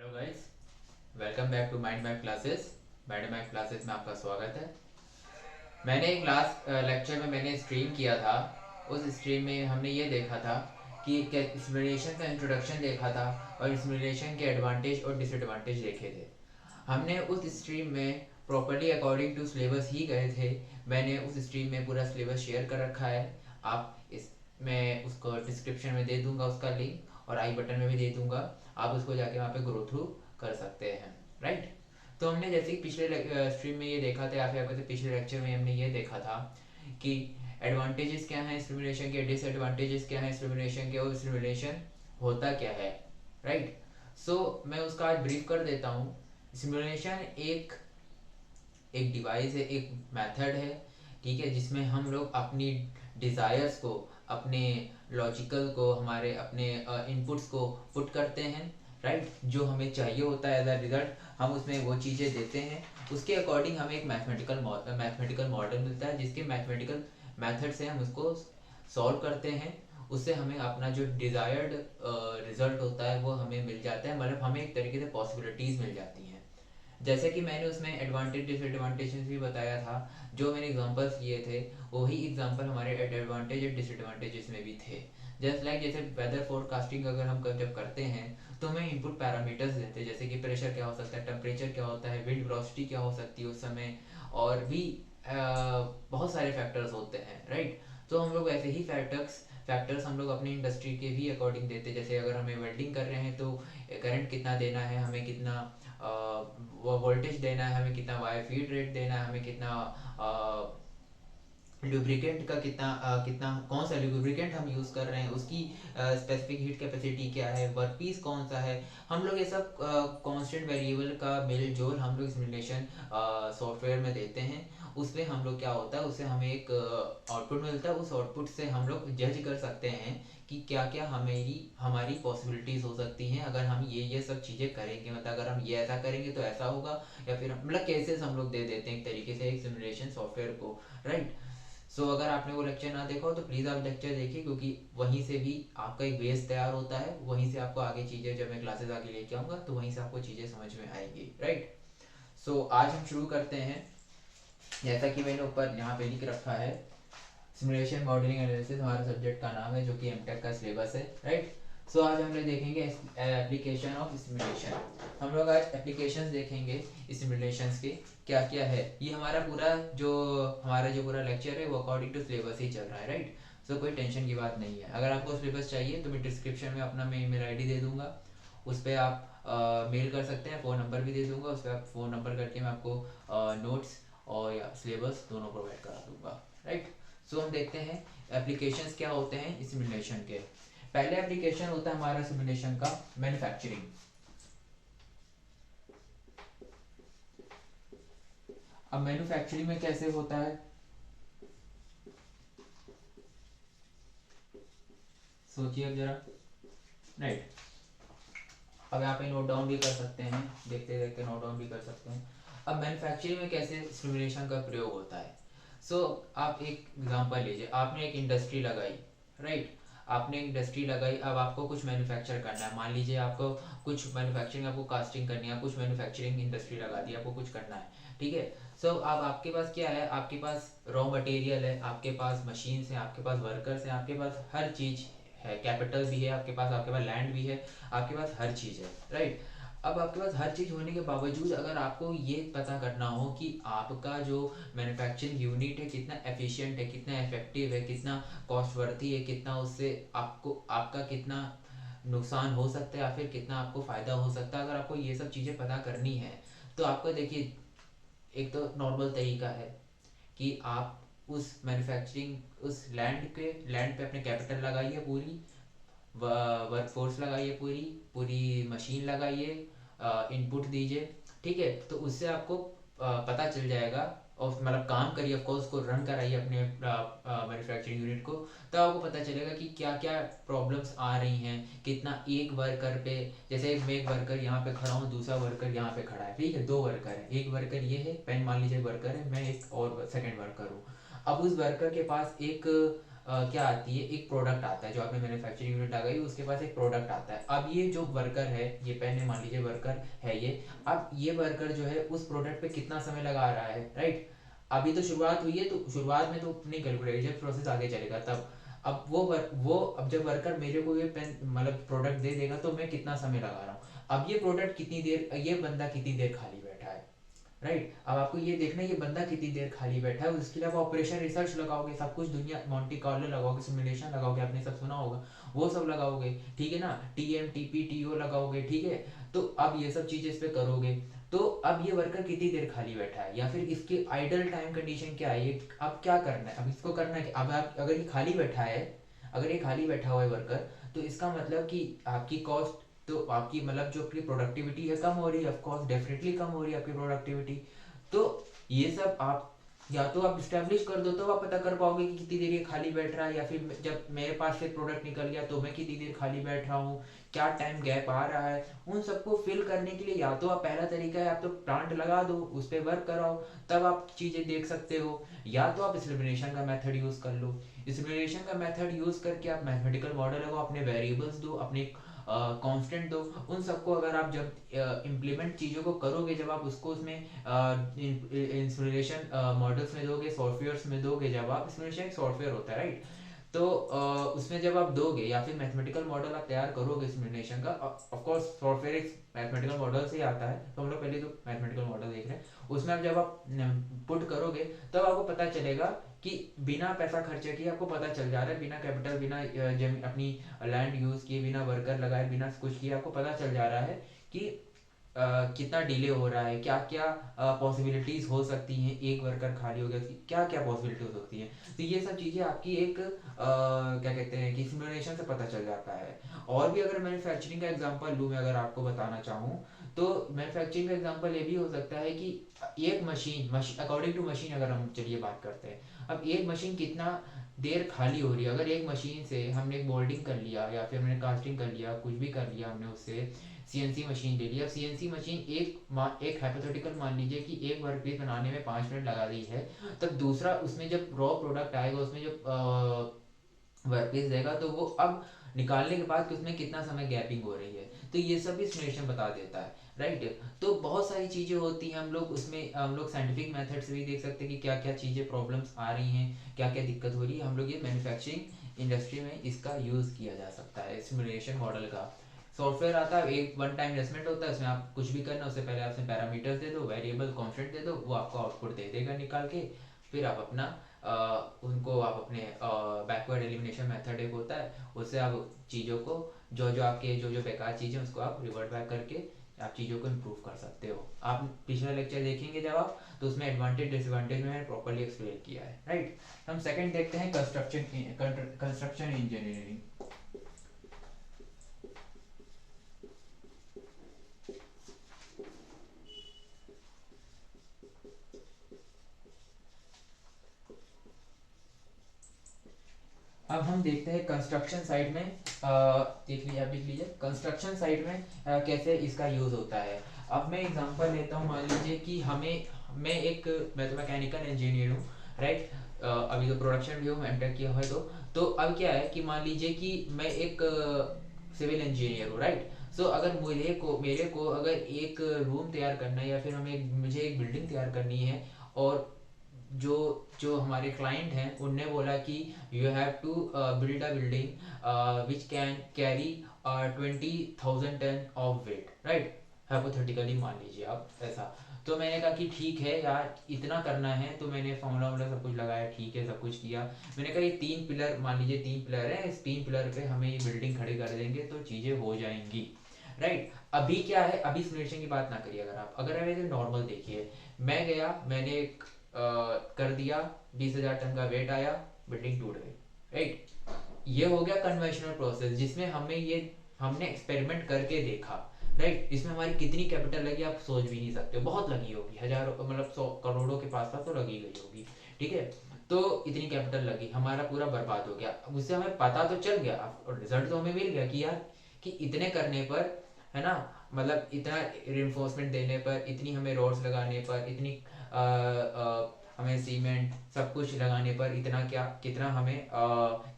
Hello guys, welcome back to mind map classes. Mind map classes में आपका स्वागत है। मैंने एक लास्ट लेक्चर में मैंने स्ट्रीम किया था। उस स्ट्रीम में हमने ये देखा था कि सिमुलेशन का इंट्रोडक्शन देखा था और सिमुलेशन के एडवांटेज और डिसएडवांटेज देखे थे। हमने उस स्ट्रीम में प्रॉपरली अकॉर्डिंग टू सिलेबस ही गए थे। मैंने उस स्ट्रीम में पूरा सिलेबस शेयर कर रखा है। आप इस मैं उसको डिस्क्रिप्शन में दे दूंगा उसका लिंक, और आई बटन में भी दे दूंगा। आप उसको जाके वहाँ पे ग्रो थ्रू कर सकते हैं, राइट। तो हमने जैसे कि पिछले स्ट्रीम में ये देखा था, या फिर आपके पिछले लेक्चर में हमने ये देखा था कि एडवांटेजेस क्या हैं सिमुलेशन के, डिसएडवांटेजेस क्या हैं सिमुलेशन के, और सिमुलेशन होता क्या है, राइट। सो मैं उसका आज ब्रीफ कर देता हूँ। सिमुलेशन एक एक डिवाइस है, एक मेथड है, ठीक है, जिसमें हम लोग अपनी डिज़ायर्स को, अपने लॉजिकल को, हमारे अपने इनपुट्स को पुट करते हैं, राइट। जो हमें चाहिए होता है एज अ रिजल्ट, हम उसमें वो चीज़ें देते हैं। उसके अकॉर्डिंग हमें एक मैथमेटिकल मॉडल मिलता है, जिसके मैथमेटिकल मेथड से हम उसको सॉल्व करते हैं। उससे हमें अपना जो डिज़ायर्ड रिजल्ट होता है वो हमें मिल जाता है, मतलब हमें एक तरीके से पॉसिबिलिटीज़ मिल जाती हैं। जैसे कि मैंने उसमें एडवांटेज डिसएडवांटेजेस भी बताया था। जो मैंने एग्जांपल्स दिए थे वही एग्जांपल हमारे एडवांटेज और डिसएडवांटेजेस में भी थे। जस्ट लाइक जैसे वेदर फोरकास्टिंग अगर हम जब करते हैं तो हमें इनपुट पैरामीटर्स देते हैं, जैसे कि प्रेशर क्या हो सकता है, टेम्परेचर क्या होता है, विंड वेलोसिटी क्या हो सकती है उस समय, और भी बहुत सारे फैक्टर्स होते हैं, राइट। तो हम लोग ऐसे ही फैक्टर्स हम लोग अपनी इंडस्ट्री के भी अकॉर्डिंग देते हैं। जैसे अगर हमें वेल्डिंग कर रहे हैं तो करंट कितना देना है, हमें कितना वो वोल्टेज देना है, हमें कितना वाई फीड रेट देना है, हमें कितना लुब्रिकेंट का कितना कौन सा लुब्रिकेंट हम यूज़ कर रहे हैं, उसकी स्पेसिफिक हीट कैपेसिटी क्या है, वर्क पीस कौन सा है। हम लोग ये सब कांस्टेंट वेरिएबल का मेल जोल हम लोग सिमुलेशन सॉफ्टवेयर में देते हैं। उसमें हम लोग क्या होता है, उससे हमें एक आउटपुट मिलता है। उस आउटपुट से हम लोग जज कर सकते हैं कि क्या क्या हमारी पॉसिबिलिटीज़ हो सकती हैं अगर हम ये सब चीज़ें करेंगे, मतलब अगर हम ये ऐसा करेंगे तो ऐसा होगा, या फिर मतलब केसेस हम लोग दे देते हैं एक तरीके से एक सिमुलेशन सॉफ्टवेयर को, राइट। अगर आपने वो लेक्चर ना देखा हो तो प्लीज़ आप लेक्चर देखिए, क्योंकि वहीं से भी आपका एक बेस तैयार होता है। वहीं से आपको आगे चीज़ें, जब मैं क्लासेस आगे लेके आऊँगा तो वहीं से आपको चीज़ें समझ में आएंगी, राइट। आज हम शुरू करते हैं। जैसा कि मैंने ऊपर यहाँ पे लिख रखा है, सिमुलेशन मॉडलिंग एनालिसिस हमारे सब्जेक्ट का नाम है, जो कि एमटेक का सिलेबस है, राइट। आज हम लोग देखेंगे एप्लीकेशन ऑफ सिमुलेशन। हम लोग आज एप्लीकेशंस देखेंगे सिमुलेशंस के क्या क्या है। ये हमारा जो पूरा लेक्चर है वो अकॉर्डिंग टू सिलेबस ही चल रहा है, राइट। कोई टेंशन की बात नहीं है। अगर आपको सिलेबस चाहिए तो मैं डिस्क्रिप्शन में अपना मैं ईमेल आईडी दे दूंगा, उस पर आप मेल कर सकते हैं। फ़ोन नंबर भी दे दूंगा, उस पर आप फ़ोन नंबर करके मैं आपको नोट्स और या सिलेबस दोनों प्रोवाइड करा दूंगा, राइट। हम देखते हैं एप्लीकेशंस क्या होते हैं सिमुलेशन के। पहले एप्लीकेशन होता है हमारा सिमुलेशन का मैन्युफैक्चरिंग। अब मैन्युफैक्चरिंग में कैसे होता है, सोचिए अब जरा, राइट। अब यहाँ पे नोट डाउन भी कर सकते हैं, देखते देखते नोट डाउन भी कर सकते हैं। अब मैन्युफैक्चरिंग में कैसे सिमुलेशन का प्रयोग होता है। आप एक एग्जांपल लीजिए, आपने एक इंडस्ट्री लगाई, राइट। आपने एक इंडस्ट्री लगाई, अब आपको कुछ मैन्युफैक्चर करना है। मान लीजिए आपको कुछ मैन्युफैक्चरिंग, आपको कास्टिंग करनी है, कुछ मैन्युफैक्चरिंग इंडस्ट्री लगा दी, आपको कुछ करना है, ठीक है। अब आपके पास क्या है, आपके पास रॉ मटेरियल है, आपके पास मशीन्स हैं, आपके पास वर्कर्स हैं, आपके पास हर चीज़ है, कैपिटल भी है आपके पास लैंड भी है, आपके पास हर चीज़ है, राइट। अब आपके पास हर चीज़ होने के बावजूद अगर आपको ये पता करना हो कि आपका जो मैन्युफैक्चरिंग यूनिट है कितना एफिशिएंट है, कितना इफेक्टिव है, कितना कॉस्ट वर्थी है, कितना उससे आपका कितना नुकसान हो सकता है या फिर कितना आपको फ़ायदा हो सकता है, अगर आपको ये सब चीज़ें पता करनी है तो आपको देखिए, एक तो नॉर्मल तरीका है कि आप उस मैन्युफैक्चरिंग उस लैंड पे अपने कैपिटल लगाइए, पूरी वर्कफोर्स लगाइए, पूरी पूरी मशीन लगाइए, इनपुट दीजिए, ठीक है। तो उससे आपको पता चल जाएगा, और मतलब काम करिए, ऑफकोर्स को रन कराइए अपने मैन्युफैक्चरिंग यूनिट को। तब आपको पता चलेगा कि क्या क्या प्रॉब्लम्स आ रही हैं, कितना एक वर्कर पे, जैसे मैं एक वर्कर यहाँ पे खड़ा हूँ, दूसरा वर्कर यहाँ पे खड़ा है, ठीक है, दो वर्कर है, एक वर्कर ये है, पेन मान लीजिए वर्कर है, मैं एक और सेकंड वर्कर हूँ। अब उस वर्कर के पास एक क्या आती है, एक प्रोडक्ट आता है, जो आपने मैन्युफैक्चरिंग यूनिट लगाई उसके पास एक प्रोडक्ट आता है। अब ये जो वर्कर है, ये पहले मान लीजिए वर्कर है ये, अब ये वर्कर जो है उस प्रोडक्ट पे कितना समय लगा रहा है, राइट। अभी तो शुरुआत हुई है, तो शुरुआत में तो नहीं कैलकुलेट, जब प्रोसेस आगे चलेगा तब। अब वो अब जब वर्कर मेरे को ये पेन मतलब प्रोडक्ट दे देगा तो मैं कितना समय लगा रहा हूँ, अब ये प्रोडक्ट कितनी देर, ये बंदा कितनी देर खाली बैठा है, राइट। अब आपको ये देखना है ये बंदा कितनी देर खाली बैठा है, उसके लिए आप ऑपरेशन रिसर्च लगाओगे, सब कुछ दुनिया मॉन्टी कार्लो लगाओगे, सिमुलेशन लगाओगे, आपने सब सुना होगा, वो सब लगाओगे, ठीक है ना, TMTP TO लगाओगे, ठीक है। तो अब ये सब चीजें इस पे करोगे, तो अब ये वर्कर कितनी देर खाली बैठा है, या फिर इसकी आइडल टाइम कंडीशन क्या है, ये अब क्या करना है, अब इसको करना है कि अब आप अगर ये खाली बैठा है, अगर ये खाली बैठा हुआ है वर्कर, तो इसका मतलब कि आपकी कॉस्ट, तो आपकी मतलब जो आपकी प्रोडक्टिविटी है कम हो रही है, ऑफ कोर्स डेफिनेटली कम हो रही है आपकी प्रोडक्टिविटी। तो ये सब आप या तो आप स्टैब्लिश कर दो, तो आप पता कर पाओगे कि कितनी देर ये खाली बैठ रहा है, या फिर जब मेरे पास से प्रोडक्ट निकल गया तो मैं कितनी देर खाली बैठ रहा हूँ, क्या टाइम गैप आ रहा है। उन सबको फिल करने के लिए या तो आप, पहला तरीका है आप तो प्लांट लगा दो, उस पर वर्क कराओ, तब आप चीज़ें देख सकते हो। या तो आप सिमुलेशन का मेथड यूज़ कर लो, सिमुलेशन का मेथड यूज़ करके आप मैथमेटिकल मॉडल लगाओ, अपने वेरिएबल्स दो, अपने कांस्टेंट दो, उन सबको अगर आप जब इम्प्लीमेंट चीज़ों को करोगे, जब आप उसको उसमें इंस्टॉलेशन मॉडल्स में दोगे, सॉफ्टवेयर्स में दोगे, जब आप, इंस्टॉलेशन एक सॉफ्टवेयर होता है, राइट। तो उसमें जब आप दोगे या फिर मैथमेटिकल मॉडल आप तैयार करोगे सिमुलेशन का, ऑफ कोर्स सॉफ्टवेयर एक मैथमेटिकल मॉडल से ही आता है, तो हम लोग पहले तो मैथमेटिकल मॉडल देख रहे हैं, उसमें आप जब आप पुट करोगे तब आपको पता चलेगा कि बिना पैसा खर्चे किए आपको पता चल जा रहा है, बिना कैपिटल, बिना अपनी लैंड यूज़ किए, बिना वर्कर लगाए, बिना कुछ किए, आपको पता चल जा रहा है कि कितना डिले हो रहा है, क्या क्या पॉसिबिलिटीज हो सकती हैं, एक वर्कर खाली हो गया, क्या क्या पॉसिबिलिटी हो सकती है। तो ये सब चीज़ें आपकी एक क्या कहते हैं कि सिमुलेशन से पता चल जाता है। और भी अगर मैन्युफैक्चरिंग का एग्जांपल लूँ मैं, अगर आपको बताना चाहूँ, तो मैन्युफैक्चरिंग का एग्जांपल ये भी हो सकता है कि एक मशीन अकॉर्डिंग टू मशीन अगर हम चलिए बात करते हैं, अब एक मशीन कितना देर खाली हो रही है। अगर एक मशीन से हमने एक बोल्डिंग कर लिया या फिर हमने कास्टिंग कर लिया, कुछ भी कर लिया हमने उससे, CNC मशीन ले लिया, CNC मशीन एक हाइपोथेटिकल मान लीजिए कि एक वर्क पीस बनाने में 5 मिनट लगा रही है, तब दूसरा उसमें जब रॉ प्रोडक्ट आएगा, उसमें जो वर्क पीस देगा, तो वो अब निकालने के बाद कि उसमें कितना समय गैपिंग हो रही है, तो ये सब भी सिमुलेशन बता देता है, राइट। तो बहुत सारी चीज़ें होती हैं, हम लोग उसमें हम लोग साइंटिफिक मेथड से भी देख सकते हैं कि क्या क्या चीज़ें प्रॉब्लम्स आ रही हैं, क्या क्या दिक्कत हो रही है, हम लोग ये मैन्युफैक्चरिंग इंडस्ट्री में इसका यूज़ किया जा सकता है, सिमुलेशन मॉडल का। सॉफ्टवेयर आता है, एक वन टाइम इन्वेस्टमेंट होता है, उसमें आप कुछ भी करना, उससे पहले आपने पैरामीटर्स दे दो, वेरिएबल कॉन्स्टेंट दे दो, वो आपको आउटपुट दे देगा निकाल के। फिर आप अपना उनको आप अपने बैकवर्ड एलिमिनेशन मेथड एक होता है, उससे आप चीज़ों को, जो जो आपके जो जो बेकार चीज़ें उसको आप रिवर्ट बैक करके आप चीज़ों को इम्प्रूव कर सकते हो। आप पिछला लेक्चर देखेंगे जब आप, तो उसमें एडवांटेज डिसएडवांटेज में मैंने प्रॉपर्ली एक्सप्लेन किया है, राइट। हम सेकंड देखते हैं, कंस्ट्रक्शन इंजीनियरिंग। अब हम देखते हैं कंस्ट्रक्शन साइट में, देख लीजिए, आप लिख लीजिए कंस्ट्रक्शन साइट में कैसे इसका यूज़ होता है। अब मैं एग्जांपल लेता हूँ, मान लीजिए कि मैं तो मैकेनिकल इंजीनियर हूँ, राइट। अभी तो प्रोडक्शन भी हूँ, एमटेक किया हुआ है, तो अब क्या है कि मान लीजिए कि मैं एक सिविल इंजीनियर हूँ, राइट। सो अगर मेरे को अगर एक रूम तैयार करना है, या फिर मुझे एक बिल्डिंग तैयार करनी है, और जो जो हमारे क्लाइंट हैं उनने बोला कि you have to build a building which can carry 20,000 ton of weight, right. Hypothetically मान लीजिए आप ऐसा। तो मैंने कहा कि ठीक है यार, इतना करना है, तो मैंने फॉर्मूला वॉर्मूला सब कुछ लगाया, ठीक है, सब कुछ किया। मैंने कहा ये 3 पिलर, मान लीजिए 3 पिलर है, इस 3 पिलर पे हमें ये बिल्डिंग खड़ी कर देंगे तो चीज़ें हो जाएंगी, राइट। अभी क्या है, अभी सिमुलेशन की बात ना करिए, अगर आप ऐसे नॉर्मल देखिए, मैं गया, मैंने एक कर दिया, 20,000 टन का वेट आया, बिल्डिंग टूट गई, राइट। ये हो गया कन्वेंशनल प्रोसेस, जिसमें हमने एक्सपेरिमेंट करके देखा, राइट। इसमें हमारी कितनी कैपिटल लगी आप सोच भी नहीं सकते हो, बहुत लगी होगी, हजारों मतलब 100 करोड़ों के पास पास तो लगी गई होगी, ठीक है। तो इतनी कैपिटल लगी, हमारा पूरा बर्बाद हो गया। अब उससे हमें पता तो चल गया, और रिजल्ट तो हमें मिल गया कि यार, कि इतने करने पर, है ना, मतलब इतना रिइंफोर्समेंट देने पर, इतनी हमें रोड्स लगाने पर, इतनी हमें सीमेंट सब कुछ लगाने पर इतना क्या कितना हमें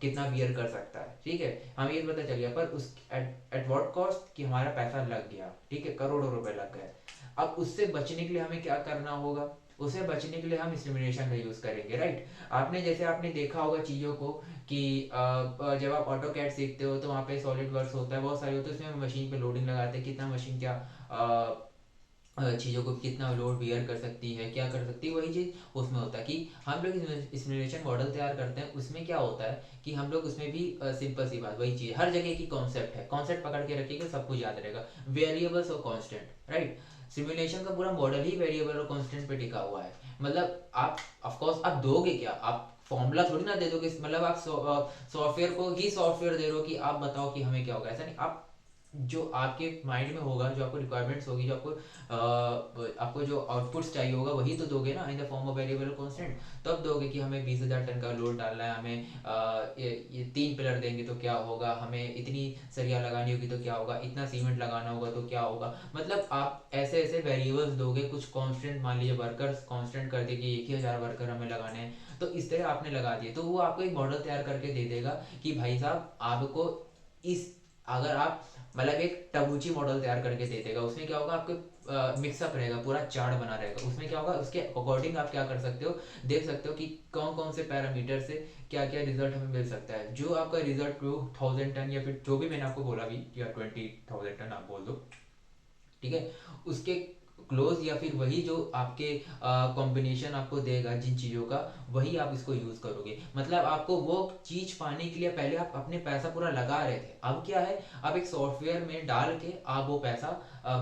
कितना बियर कर सकता है, ठीक है, हमें ये पता चल गया, पर उस एट व्हाट कॉस्ट कि हमारा पैसा लग गया, ठीक है, करोड़ों रुपए लग गए। अब उससे बचने के लिए हमें क्या करना होगा, उससे बचने के लिए हम सिमुलेशन का यूज करेंगे, राइट। आपने देखा होगा चीजों को कि जब आप ऑटो कैड सीखते हो तो वहाँ पे सॉलिड वर्क्स होता है, बहुत सारे होते हैं, उसमें मशीन पे लोडिंग लगाते हैं, कितना मशीन क्या चीज़ों को कितना लोड बियर कर सकती है, क्या कर सकती है, वही चीज़ उसमें होता है कि हम लोग सिमुलेशन मॉडल तैयार करते हैं, उसमें क्या होता है कि हम लोग उसमें भी सिंपल सी बात वही चीज़, हर जगह की कॉन्सेप्ट है, कॉन्सेप्ट पकड़ के रखिएगा, सब कुछ याद रहेगा, वेरिएबल्स और कांस्टेंट, राइट। सिमुलेशन का पूरा मॉडल ही वेरिएबल और कांस्टेंट पे टिका हुआ है। मतलब आप ऑफ कोर्स आप दोगे क्या, आप फॉर्मूला थोड़ी ना दे दोगे, मतलब आप सॉफ्टवेयर को ही सॉफ्टवेयर दे रहे हो कि आप बताओ कि हमें क्या होगा, ऐसा नहीं। आप जो आपके माइंड में होगा, जो आपको रिक्वायरमेंट्स होगी, जो आपको जो आउटपुट्स चाहिए होगा, वही तो दोगे ना, in the form of variable constant. तब दोगे कि हमें 20,000 टन का लोड डालना है, हमें ये 3 पिलर देंगे तो क्या होगा, हमें इतनी सरिया लगानी होगी तो क्या होगा, इतना सीमेंट लगाना होगा तो क्या होगा। मतलब आप ऐसे ऐसे वेरिएबल्स दोगे, कुछ कांस्टेंट मान लीजिए वर्कर्स कांस्टेंट कर दिए कि 1,000 वर्कर हमें लगाने हैं, तो इस तरह आपने लगा दिए, तो वो आपको एक मॉडल तैयार करके दे देगा कि भाई साहब आपको इस, अगर आप मतलब एक टबूची मॉडल तैयार करके दे देगा, उसमें क्या होगा, आपके मिक्सअप रहेगा, पूरा चार्ट बना रहेगा, उसमें क्या होगा, उसके अकॉर्डिंग आप क्या कर सकते हो, देख सकते हो कि कौन कौन से पैरामीटर से क्या क्या रिजल्ट हमें मिल सकता है। जो आपका रिजल्ट 2,000 टन या फिर जो भी मैंने आपको बोला भी, या 20,000 टन आप बोल दो, ठीक है, उसके क्लोज या फिर वही जो आपके कॉम्बिनेशन आपको देगा जिन चीज़ों का, वही आप इसको यूज़ करोगे। मतलब आपको वो चीज़ पाने के लिए पहले आप अपने पैसा पूरा लगा रहे थे, अब क्या है, आप एक सॉफ्टवेयर में डाल के आप वो पैसा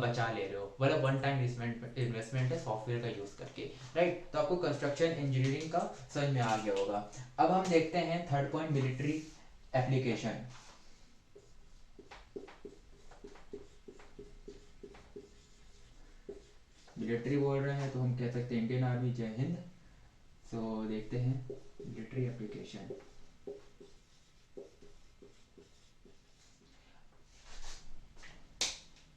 बचा ले रहे हो, मतलब वन टाइम इन्वेस्टमेंट है सॉफ्टवेयर का यूज़ करके, राइट। तो आपको कंस्ट्रक्शन इंजीनियरिंग का समझ में आ गया होगा। अब हम देखते हैं third point, military application. Military बोल रहे हैं तो हम कह सकते हैं इंडियन आर्मी, जय हिंद। सो देखते हैं मिलिट्री एप्लीकेशन।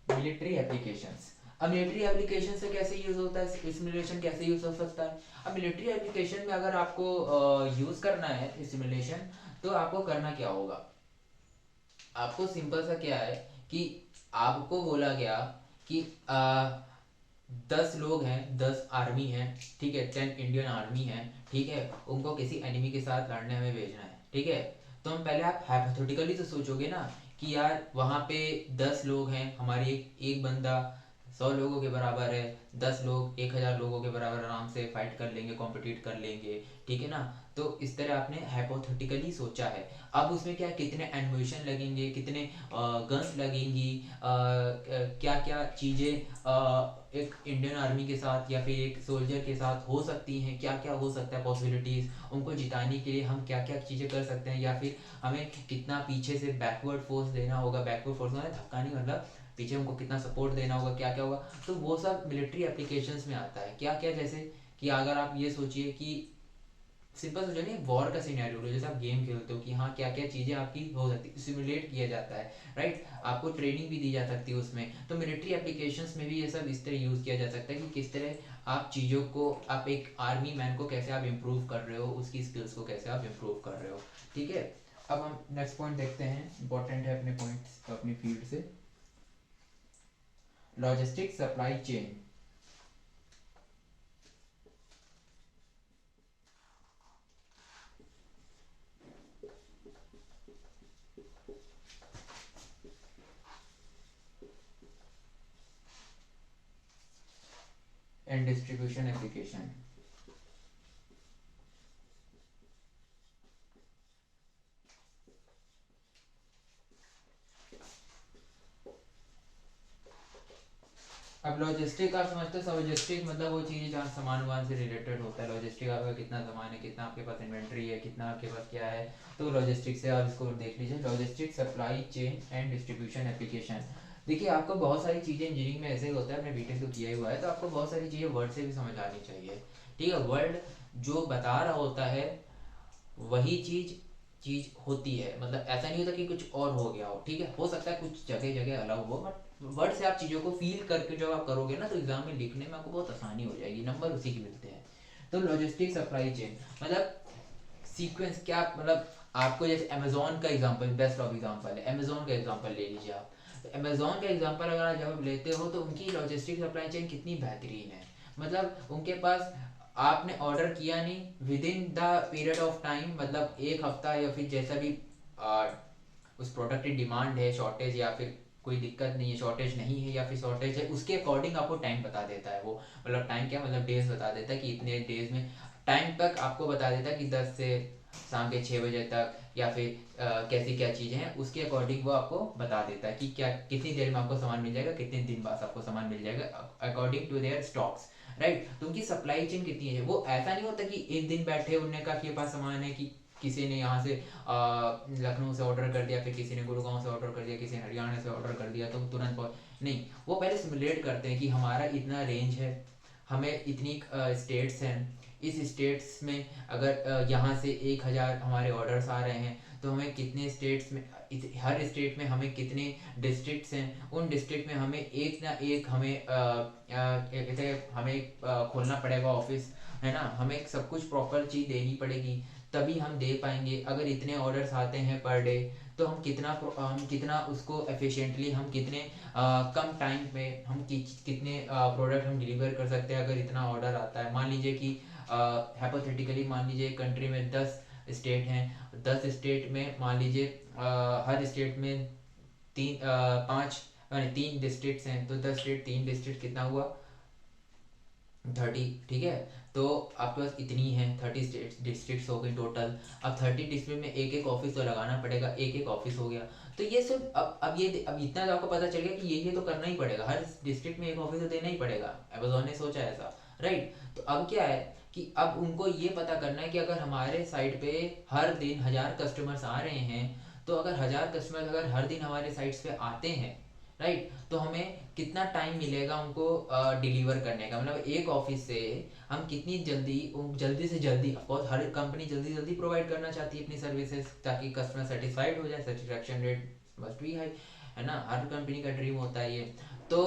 Military applications. अब मिलिट्री एप्लीकेशन से कैसे यूज होता है सिमुलेशन, कैसे यूज हो सकता है। अब मिलिट्री एप्लीकेशन में अगर आपको यूज करना है सिमुलेशन, तो आपको करना क्या होगा, आपको सिंपल सा क्या है कि आपको बोला गया कि 10 लोग हैं, 10 आर्मी हैं, ठीक है, 10 इंडियन आर्मी हैं, ठीक है, उनको किसी एनिमी के साथ लड़ने हमें भेजना है, ठीक है। तो हम पहले आप हाइपोथेटिकली तो सोचोगे ना कि यार वहाँ पे 10 लोग हैं, हमारी एक बंदा 100 लोगों के बराबर है, 10 लोग 1,000 लोगों के बराबर आराम से फाइट कर लेंगे, कॉम्पिटिट कर लेंगे, ठीक है ना। तो इस तरह आपने हाइपोथेटिकली सोचा है। अब उसमें क्या, कितने एनिमेशन लगेंगे, कितने गन्स लगेंगी, क्या क्या चीज़ें एक इंडियन आर्मी के साथ या फिर एक सोल्जर के साथ हो सकती हैं, क्या क्या हो सकता है पॉसिबिलिटीज़, उनको जिताने के लिए हम क्या क्या चीज़ें कर सकते हैं, या फिर हमें कितना पीछे से बैकवर्ड फोर्स देना होगा, बैकवर्ड फोर्स मतलब धक्का नहीं, मतलब पीछे उनको कितना सपोर्ट देना होगा, क्या क्या होगा। तो वो सब मिलिट्री एप्लीकेशंस में आता है, क्या क्या, जैसे कि अगर आप ये सोचिए कि सिंपल सोचो नहीं, वॉर का सिनेरियो लो, जैसे आप गेम खेलते हो कि हाँ क्या क्या चीज़ें आपकी हो सकती है, सिमुलेट किया जाता है, राइट, आपको ट्रेनिंग भी दी जा सकती है उसमें। तो मिलिट्री एप्लीकेशंस में भी ये सब इस तरह यूज़ किया जा सकता है कि किस तरह आप चीज़ों को, आप एक आर्मी मैन को कैसे आप इम्प्रूव कर रहे हो, उसकी स्किल्स को कैसे आप इम्प्रूव कर रहे हो, ठीक है। अब हम नेक्स्ट पॉइंट देखते हैं, इंपॉर्टेंट है अपने पॉइंट्स अपनी फील्ड से, logistic supply chain. And distribution application. अब लॉजिस्टिक आप समझते हो, लॉजिस्टिक मतलब वो चीज़ जहाँ सामान वामान से रिलेटेड होता है, लॉजिस्टिक आपका कितना सामान है, कितना आपके पास इन्वेंट्री है, कितना आपके पास क्या है, तो लॉजिस्टिक से आप इसको देख लीजिए, logistic supply chain and distribution application. देखिए आपको बहुत सारी चीज़ें इंजीनियरिंग में ऐसे ही होता है, आपने बीटेक तो किया ही हुआ है, तो आपको बहुत सारी चीज़ें वर्ड से भी समझ आनी चाहिए, ठीक है। वर्ड जो बता रहा होता है वही चीज़ चीज़ होती है, मतलब ऐसा नहीं होता कि कुछ और हो गया हो, ठीक है, हो सकता है कुछ जगह जगह अलग हो, बट वर्ड से आप चीज़ों को फील करके जब आप करोगे ना, तो एग्जाम में लिखने में आपको बहुत आसानी हो जाएगी, नंबर उसी के मिलते हैं। तो लॉजिस्टिक सप्लाई चेन मतलब सीक्वेंस क्या, मतलब आपको जैसे अमेजोन का एग्जांपल बेस्ट ऑफ एग्जांपल है, अमेजोन का एग्जांपल ले लीजिए आप। तो अमेजोन का एग्जांपल अगर आप जब लेते हो तो उनकी लॉजिस्टिक सप्लाई चेन कितनी बेहतरीन है। मतलब उनके पास आपने ऑर्डर किया नहीं, with in the period of time, मतलब एक हफ्ता या फिर जैसा भी आ, उस प्रोडक्ट की डिमांड है, शॉर्टेज या फिर कोई दिक्कत नहीं है, शॉर्टेज नहीं है या फिर शॉर्टेज है, उसके अकॉर्डिंग आपको टाइम बता देता है वो। मतलब टाइम क्या, मतलब डेज बता देता है कि इतने डेज में, टाइम तक आपको बता देता है कि 10 से शाम के 6 बजे तक, या फिर कैसी क्या चीज़ें हैं उसके अकॉर्डिंग वो आपको बता देता है कि क्या कितनी देर में आपको सामान मिल जाएगा, कितने दिन बाद आपको सामान मिल जाएगा, according to their stocks. Right, तो उनकी सप्लाई चेन कितनी है, वो ऐसा नहीं होता कि एक दिन बैठे उनने कहा कि ये पास सामान है, कि किसी ने यहाँ से लखनऊ से ऑर्डर कर दिया, फिर किसी ने गुड़गांव से ऑर्डर कर दिया, किसी ने हरियाणा से ऑर्डर कर दिया तो तुरंत नहीं, वो पहले सिमुलेट करते हैं कि हमारा इतना रेंज है, हमें इतनी स्टेट्स हैं, इस स्टेट्स में अगर यहाँ से 1,000 हमारे ऑर्डर्स आ रहे हैं तो हमें कितने स्टेट्स में, हर स्टेट में हमें कितने डिस्ट्रिक्ट्स हैं, उन डिस्ट्रिक्ट में हमें एक ना एक हमें खोलना पड़ेगा ऑफिस, है ना, हमें सब कुछ प्रॉपर चीज़ देनी पड़ेगी, तभी हम दे पाएंगे। अगर इतने ऑर्डर्स आते हैं पर डे तो हम कितना उसको एफिशिएंटली, हम कितने कम टाइम में हम कितने प्रोडक्ट हम डिलीवर कर सकते हैं अगर इतना ऑर्डर आता है। मान लीजिए कि हाइपोथेटिकली मान लीजिए कंट्री में 10 स्टेट हैं, 10 स्टेट में मान लीजिए हर स्टेट में पाँच यानी 3 डिस्ट्रिक्ट्स हैं, तो 10 स्टेट 3 डिस्ट्रिक्ट कितना हुआ, 30, ठीक है। तो आपके पास इतनी है, 30 स्टेट डिस्ट्रिक्ट्स हो गई टोटल। अब 30 डिस्ट्रिक्ट में एक एक ऑफिस तो लगाना पड़ेगा, एक एक ऑफिस हो गया। तो ये सिर्फ अब इतना तो आपको पता चल गया कि ये तो करना ही पड़ेगा, हर डिस्ट्रिक्ट में एक ऑफिस तो देना ही पड़ेगा, अमेजोन ने सोचा ऐसा। राइट, तो अब क्या है कि अब उनको ये पता करना है कि अगर हमारे साइट पे हर दिन 1,000 कस्टमर्स आ रहे हैं, तो अगर 1,000 कस्टमर अगर हर दिन हमारे साइट्स पे आते हैं, राइट, तो हमें कितना टाइम मिलेगा उनको डिलीवर करने का, मतलब एक ऑफिस से हम कितनी जल्दी, जल्दी से जल्दी, ऑफकोर्स हर कंपनी जल्दी जल्दी प्रोवाइड करना चाहती है अपनी सर्विसेज ताकि कस्टमर सेटिस्फाइड हो जाए, satisfaction rate must be high, है ना, हर कंपनी का ड्रीम होता है ये। तो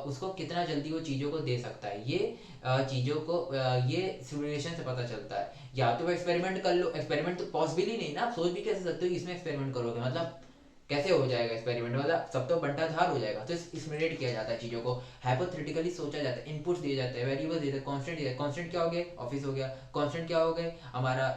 उसको कितना जल्दी वो चीज़ों को दे सकता है, ये चीज़ों को ये सिमुलेशन से पता चलता है। या तो वो एक्सपेरिमेंट कर लो, एक्सपेरिमेंट तो पॉसिबल ही नहीं ना, आप सोच भी कैसे सकते हो कि इसमें एक्सपेरिमेंट करोगे, मतलब कैसे हो जाएगा एक्सपेरिमेंट, मतलब सब तो बंटाधार हो जाएगा। तो इसमेट किया जाता है चीज़ों को, हाइपोथेटिकली सोचा जाता है, इनपुट्स दिए जाते हैं, वेरिएबल्स दिए जाते हैं, कांस्टेंट दिए, कांस्टेंट क्या हो गए, ऑफिस हो गया, कांस्टेंट क्या हो गए, हमारा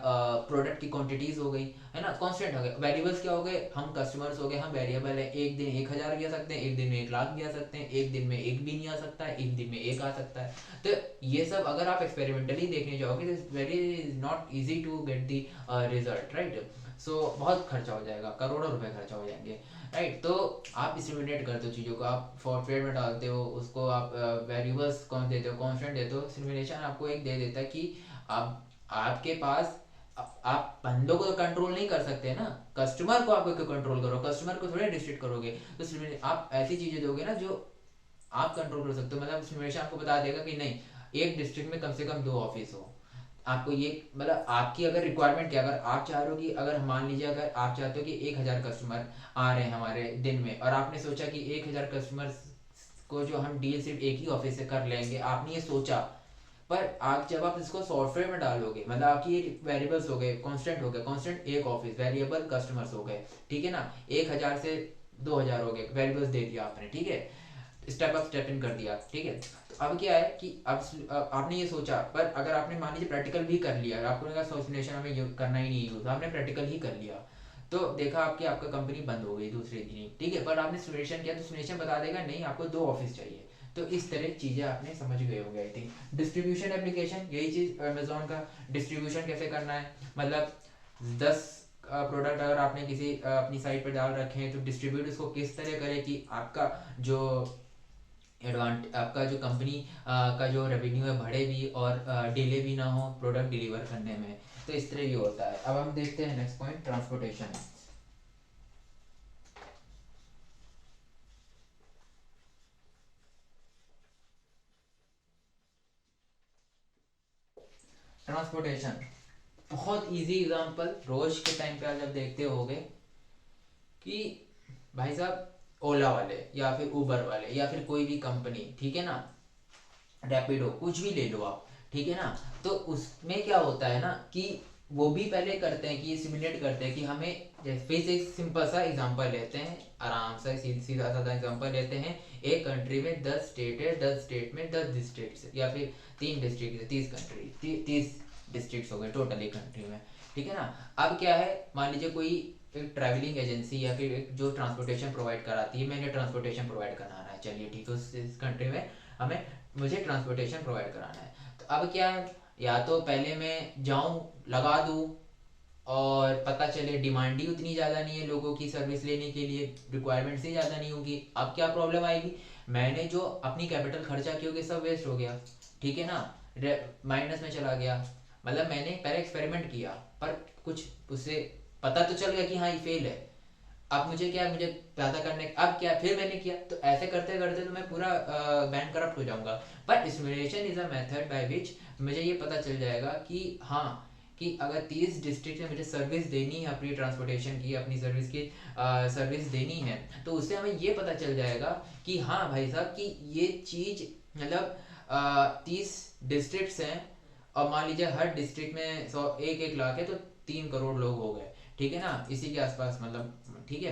प्रोडक्ट की क्वांटिटीज हो गई, है ना, कांस्टेंट हो गए, वेरिएबल्स क्या हो गए, हम कस्टमर्स हो गए, हम वेरिएबल है, एक दिन 1,000 भी आ सकते हैं, एक दिन में 1,00,000 भी आ सकते हैं, एक दिन में एक भी नहीं आ सकता है, एक दिन में एक आ सकता है। तो ये सब अगर आप एक्सपेरिमेंटली देखने जाओगे तो very not easy to get the result, right. So बहुत खर्चा हो जाएगा, करोड़ों रुपए खर्चा हो जाएंगे, राइट। तो आप सिमुलेट करते हो चीज़ों को, आप सॉफ्टवेयर में डालते हो उसको, आप वेरिएबल्स कौन देते हो, कांस्टेंट देते हो, सिमुलेशन आपको एक दे देता है कि आप आपके पास आप बंदों को तो कंट्रोल नहीं कर सकते ना, कस्टमर को आप क्यों कंट्रोल करो, कस्टमर को थोड़े रिस्ट्रिक्ट करोगे। तो आप ऐसी चीज़ें दोगे ना जो आप कंट्रोल कर सकते हो, मतलब सिमुलेशन आपको बता देगा कि नहीं, एक डिस्ट्रिक्ट में कम से कम 2 ऑफिस हो, आपको ये, मतलब आपकी अगर रिक्वायरमेंट क्या, अगर आप चाह रहे हो कि अगर मान लीजिए अगर आप चाहते हो कि 1,000 कस्टमर आ रहे हैं हमारे दिन में, और आपने सोचा कि 1,000 कस्टमर को जो हम डील सिर्फ एक ही ऑफिस से कर लेंगे, आपने ये सोचा, पर आप जब आप इसको सॉफ्टवेयर में डालोगे, मतलब आपकी ये वेरिएबल्स हो गए, कांस्टेंट हो गया, कांस्टेंट एक ऑफिस, वेरिएबल कस्टमर्स हो गए, ठीक है ना, 1,000 से 2,000 हो गए, वेरिएबल्स दे दिया आपने, ठीक है, स्टेप अप स्टेप इन कर दिया, ठीक है। तो अब क्या है कि अब आपने ये सोचा, पर अगर आपने मान लीजिए प्रैक्टिकल भी कर लिया, आपको लगा सोल्यूशन हमें करना ही नहीं यूज, आपने प्रैक्टिकल ही कर लिया, तो देखा आपकी आपका कंपनी बंद हो गई दूसरे दिन ही, ठीक है, पर आपने सिमुलेशन किया तो सिमुलेशन बता देगा नहीं आपको 2 ऑफिस चाहिए। तो इस तरह चीज़ें आपने समझ गए होंगे आई थिंक। डिस्ट्रीब्यूशन एप्लीकेशन, यही चीज़ अमेजोन का डिस्ट्रीब्यूशन कैसे करना है, मतलब 10 प्रोडक्ट अगर आपने किसी अपनी साइट पर डाल रखे हैं तो डिस्ट्रीब्यूट उसको किस तरह करे कि आपका जो आपका जो कंपनी का जो रेवेन्यू है बढ़े भी और डिले भी ना हो प्रोडक्ट डिलीवर करने में। तो इस तरह ये होता है। अब हम देखते हैं नेक्स्ट पॉइंट, ट्रांसपोर्टेशन। ट्रांसपोर्टेशन बहुत इजी एग्जांपल रोज के टाइम पे आप जब देखते होगे कि भाई साहब ओला वाले या फिर उबर वाले या फिर कोई भी कंपनी, ठीक है ना, रैपिडो, कुछ भी ले लो आप, ठीक है ना। तो उसमें क्या होता है ना कि वो भी पहले करते हैं कि ये सिमुलेट करते हैं कि हमें, जैसे फिर से एक सिंपल सा एग्जांपल लेते हैं, आराम से सीधा साधा एग्जांपल लेते हैं। एक कंट्री में 10 स्टेट है, 10 स्टेट में 10 डिस्ट्रिक्ट या फिर 3 डिस्ट्रिक्ट है, 30 कंट्री 30 डिस्ट्रिक्ट हो गए टोटल एक कंट्री में। ठीक है ना। अब क्या है, मान लीजिए कोई एक ट्रैवलिंग एजेंसी या फिर एक जो ट्रांसपोर्टेशन प्रोवाइड कराती है, मैंने ट्रांसपोर्टेशन प्रोवाइड कराना है, चलिए ठीक है, उस कंट्री में हमें मुझे ट्रांसपोर्टेशन प्रोवाइड कराना है। तो अब क्या है, या तो पहले मैं जाऊं लगा दूं, और पता चले डिमांड ही उतनी ज़्यादा नहीं है लोगों की सर्विस लेने के लिए, रिक्वायरमेंट्स ही ज़्यादा नहीं होगी। अब क्या प्रॉब्लम आएगी, मैंने जो अपनी कैपिटल खर्चा की होगी सब वेस्ट हो गया। ठीक है ना, माइनस में चला गया। मतलब मैंने पहले एक्सपेरिमेंट किया, पर कुछ उससे पता तो चल गया कि हाँ ये फेल है। अब मुझे क्या, मुझे पैदा करने, अब क्या फिर मैंने किया, तो ऐसे करते करते तो मैं पूरा बैंक करप्ट हो जाऊंगा। But simulation is a method by which मुझे ये पता चल जाएगा कि हाँ, कि अगर 30 डिस्ट्रिक्ट में मुझे सर्विस देनी है, अपनी ट्रांसपोर्टेशन की, अपनी सर्विस की सर्विस देनी है, तो उससे हमें ये पता चल जाएगा कि हाँ भाई साहब कि ये चीज़, मतलब 30 डिस्ट्रिक्ट्स हैं, और मान लीजिए हर डिस्ट्रिक्ट में 1-1 लाख है, तो 3 करोड़ लोग हो गए। ठीक है ना, इसी के आसपास, मतलब ठीक है।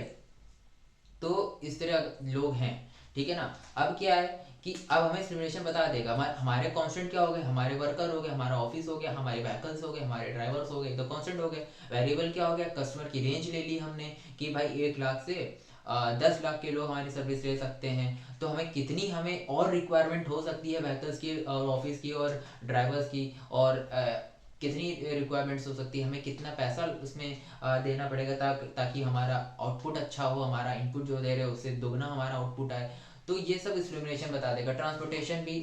तो इस तरह लोग हैं। ठीक है ना। अब क्या है कि अब हमें सिमुलेशन बता देगा हमारे कांस्टेंट क्या हो गए, हमारे वर्कर हो गए, हमारा ऑफिस हो गया, हमारे व्हीकल्स हो गए, हमारे ड्राइवर्स हो गए, तो कांस्टेंट हो गए। वेरिएबल क्या हो गया, कस्टमर की रेंज ले ली हमने कि भाई 1 लाख से 10 लाख के लोग हमारी सर्विस ले सकते हैं। तो हमें कितनी, हमें और रिक्वायरमेंट हो सकती है व्हीकल्स की और ऑफिस की और ड्राइवर्स की, और कितनी रिक्वायरमेंट्स हो सकती है, हमें कितना पैसा उसमें देना पड़ेगा ताकि हमारा आउटपुट अच्छा हो, हमारा इनपुट जो दे रहे हो उससे दोगुना हमारा आउटपुट आए। तो ये सब सिमुलेशन बता देगा। ट्रांसपोर्टेशन भी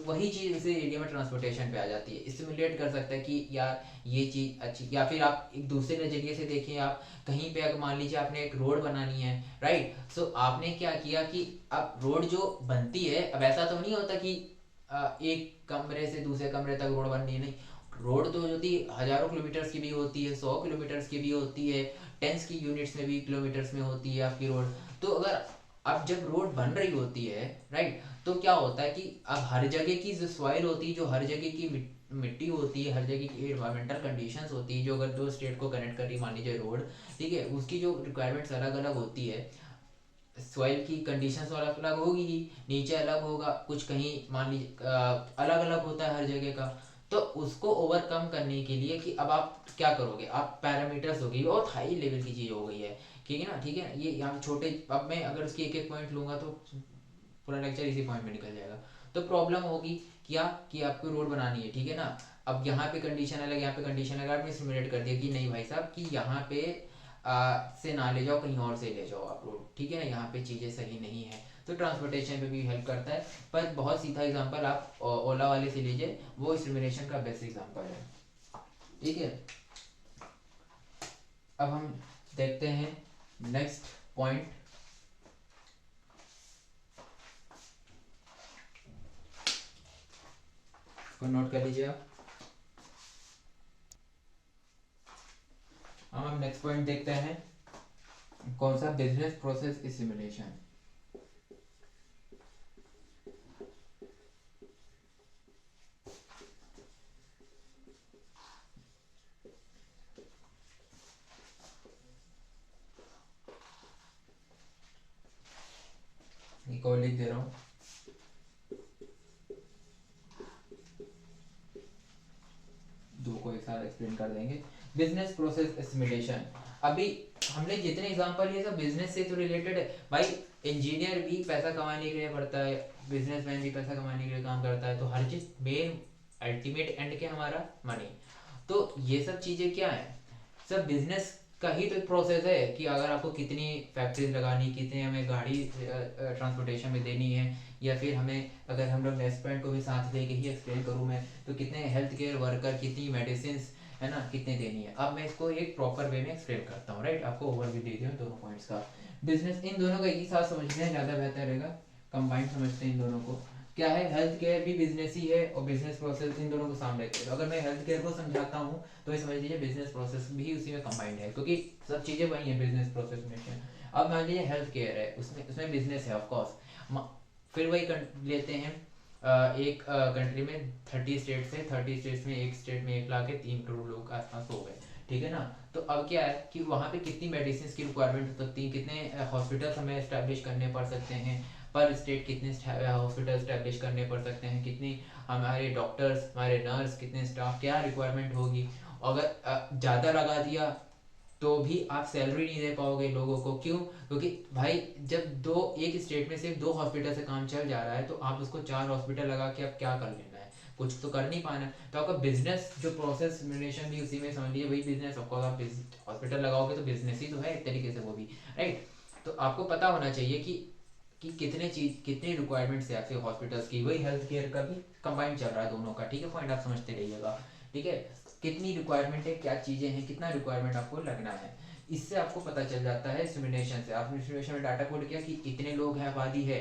वही चीज़ उसी एरिया में ट्रांसपोर्टेशन पे आ जाती है, सिमुलेट कर सकता है कि यार ये चीज़ अच्छी। या फिर आप एक दूसरे नज़रिए से देखिए, आप कहीं पे अगर मान लीजिए आपने एक रोड बनानी है, राइट, सो आपने क्या किया कि अब रोड जो बनती है, अब ऐसा तो नहीं होता कि एक कमरे से दूसरे कमरे तक रोड बननी है, नहीं। रोड तो होती हजारों किलोमीटर्स की भी होती है, 100 किलोमीटर्स की भी होती है, टेंस की यूनिट्स में भी किलोमीटर्स में होती है आपकी रोड। तो अगर अब जब रोड बन रही होती है, राइट, तो क्या होता है कि अब हर जगह की जो सॉइल होती है, जो हर जगह की मिट्टी होती है, हर जगह की एनवायरमेंटल कंडीशंस होती है, जो अगर दो स्टेट को कनेक्ट कर रही मान लीजिए रोड, ठीक है, उसकी जो रिक्वायरमेंट्स अलग अलग होती है। सॉइल की कंडीशंस अलग अलग होगी ही, नीचे अलग होगा, कुछ कहीं मान लीजिए अलग अलग होता है हर जगह का। तो उसको ओवरकम करने के लिए कि अब आप क्या करोगे, आप पैरामीटर्स हो गई, बहुत हाई लेवल की चीज़ हो गई है। ठीक है ना, ठीक है, ये यहाँ छोटे, अब मैं अगर उसकी एक एक पॉइंट लूंगा तो पूरा लेक्चर इसी पॉइंट में निकल जाएगा। तो प्रॉब्लम होगी क्या कि आपको रोड बनानी है, ठीक है ना। अब यहाँ पे कंडीशन अलग, यहाँ पे कंडीशन अलग, आपने सिमुलेट कर दिया कि नहीं भाई साहब कि यहाँ पे से ना ले जाओ, कहीं और से ले जाओ आप रोड, ठीक है ना, यहाँ पे चीज़ें सही नहीं है। तो ट्रांसपोर्टेशन पे भी हेल्प करता है। पर बहुत सीधा एग्जांपल आप ओला वाले से लीजिए, वो सिमुलेशन का बेस्ट एग्जांपल है। ठीक है। अब हम देखते हैं नेक्स्ट पॉइंट। को नोट कर लीजिए आप। हम नेक्स्ट पॉइंट देखते हैं, कौन सा, बिजनेस प्रोसेस सिमुलेशन। एक और लिख दे रहा हूँ, दो को एक साथ एक्सप्लेन कर देंगे। Business process estimation. अभी हमने जितने एग्जांपल लिए सब बिजनेस से तो रिलेटेड है भाई। इंजीनियर भी पैसा कमाने के लिए पड़ता है, बिजनेसमैन भी पैसा कमाने के लिए काम करता है, तो हर चीज मेन अल्टीमेट एंड क्या हमारा, मनी। तो ये सब चीजें क्या है, सब बिजनेस का ही तो प्रोसेस है कि अगर आपको कितनी फैक्ट्रीज लगानी, कितने हमें गाड़ी ट्रांसपोर्टेशन में देनी है, या फिर हमें, अगर हम लोग नेक्स्ट पॉइंट को भी साथ लेके ही एक्सप्लेन करूँ मैं, तो कितने हेल्थ केयर वर्कर, कितनी मेडिसिन है ना, कितने देनी है। अब मैं इसको एक प्रॉपर वे में एक्सप्लेन करता हूँ, राइट, आपको ओवरव्यू दे दिया दोनों पॉइंट्स का। बिजनेस, इन दोनों का एक ही साथ समझते हैं, ज़्यादा बेहतर रहेगा, कंबाइंड समझते हैं इन दोनों को। क्या है, हेल्थ केयर भी बिजनेस ही है, और बिजनेस प्रोसेस, इन दोनों को सामने रखते हैं। तो अगर मैं हेल्थ केयर को समझाता हूँ तो ये समझ लीजिए बिजनेस प्रोसेस भी उसी में कंबाइंड है, क्योंकि सब चीज़ें वही है बिजनेस प्रोसेस में। अब मान लीजिए हेल्थ केयर है, उसमें उसमें बिजनेस है ऑफकोर्स। फिर वही लेते हैं, एक कंट्री में 30 स्टेट्स है, 30 स्टेट्स में एक स्टेट में 1 लाख के 3 करोड़ लोग के आसपास हो गए, ठीक है ना। तो अब क्या है कि वहाँ पे कितनी मेडिसिन की रिक्वायरमेंट हो सकती है, कितने हॉस्पिटल्स हमें इस्टेब्लिश करने पड़ सकते हैं, पर स्टेट कितने हॉस्पिटल इस्टेब्लिश करने पड़ सकते हैं, कितनी हमारे डॉक्टर्स, हमारे नर्स, कितने स्टाफ, क्या रिक्वायरमेंट होगी। अगर ज़्यादा लगा दिया तो भी आप सैलरी नहीं दे पाओगे लोगों को। क्यों? क्योंकि भाई जब एक स्टेट में सिर्फ 2 हॉस्पिटल से काम चल जा रहा है, तो आप उसको 4 हॉस्पिटल लगा के आप क्या कर लेना है, कुछ तो कर नहीं पाना। तो आपका बिजनेस जो प्रोसेस सिमुलेशन भी उसी में समझ लीजिए, वही बिजनेस। आपको आप हॉस्पिटल लगाओगे तो बिजनेस ही तो है एक तरीके से वो भी, राइट। तो आपको पता होना चाहिए कि कितनी रिक्वायरमेंट्स है आपके हॉस्पिटल्स की, वही हेल्थ केयर का भी कंबाइंड चल रहा है दोनों का, ठीक है। पॉइंट आप समझते रहिएगा, ठीक है। कितनी रिक्वायरमेंट है, क्या चीज़ें हैं, कितना रिक्वायरमेंट आपको लगना है, इससे आपको पता चल जाता है सिमुलेशन से। आपने सिमुलेशन में डाटा कोड किया कि इतने लोग हैं, आबादी है।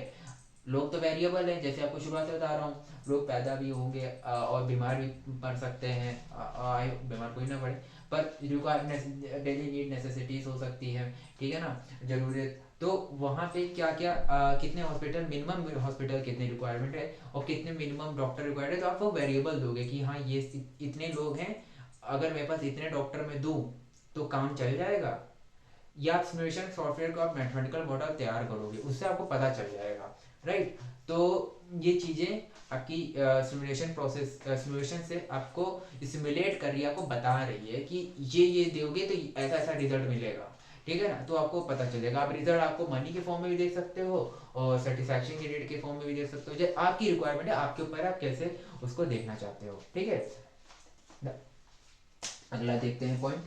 लोग तो वेरिएबल है, जैसे आपको शुरुआत से बता रहा हूँ, लोग पैदा भी होंगे और बीमार भी पड़ सकते हैं, बीमार कोई ना पड़े, पर रिक्वायरमेंट डेली नीड नेसेसिटीज हो सकती है, ठीक है ना, जरूरत। तो वहाँ पे क्या क्या कितने हॉस्पिटल, मिनिमम हॉस्पिटल कितने रिक्वायरमेंट है और कितने मिनिमम डॉक्टर रिक्वायर्ड है, तो आप वो वेरिएबल दोगे कि हाँ ये इतने लोग हैं, अगर मेरे पास इतने डॉक्टर मैं दूँ तो काम चल जाएगा। या आप सिमुलेशन सॉफ्टवेयर को आप मैथमेटिकल मॉडल तैयार करोगे, उससे आपको पता चल जाएगा, राइट। तो ये चीज़ें आपकी सिमुलेशन प्रोसेस, सिमुलेशन से आपको सिमुलेट कर रही है, आपको बता रही है कि ये दोगे तो ऐसा ऐसा रिजल्ट मिलेगा, ठीक है ना। तो आपको पता चलेगा, आप रिजल्ट आपको मनी के फॉर्म में भी देख सकते हो और सेटिस्फैक्शन के रेट के फॉर्म में भी देख सकते हो, जो आपकी रिक्वायरमेंट है, आपके ऊपर आप कैसे उसको देखना चाहते हो, ठीक है। अगला देखते हैं पॉइंट,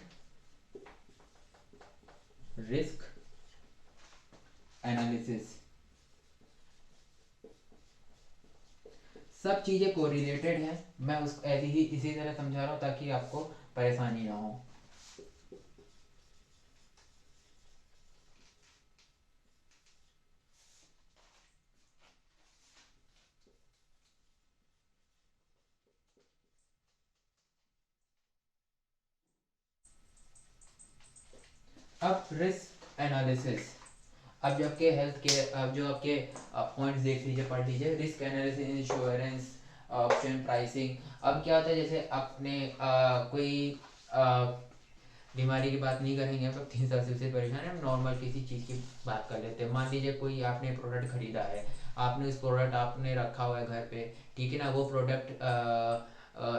रिस्क एनालिसिस। सब चीज़ें कोरिलेटेड हैं, मैं उसको ऐसे ही इसी तरह समझा रहा हूँ ताकि आपको परेशानी ना हो। अब रिस्क एनालिसिस, अब जो आपके हेल्थ के, अब जो आपके पॉइंट्स देख लीजिए, पढ़ लीजिए। Risk analysis, insurance, option pricing. अब क्या होता है, जैसे आपने कोई बीमारी की बात नहीं करेंगे, हम लोग 3 साल से परेशान है, हम नॉर्मल किसी चीज़ की बात कर लेते हैं। मान लीजिए कोई आपने प्रोडक्ट खरीदा है, आपने उस प्रोडक्ट आपने रखा हुआ है घर पे, ठीक है ना। वो प्रोडक्ट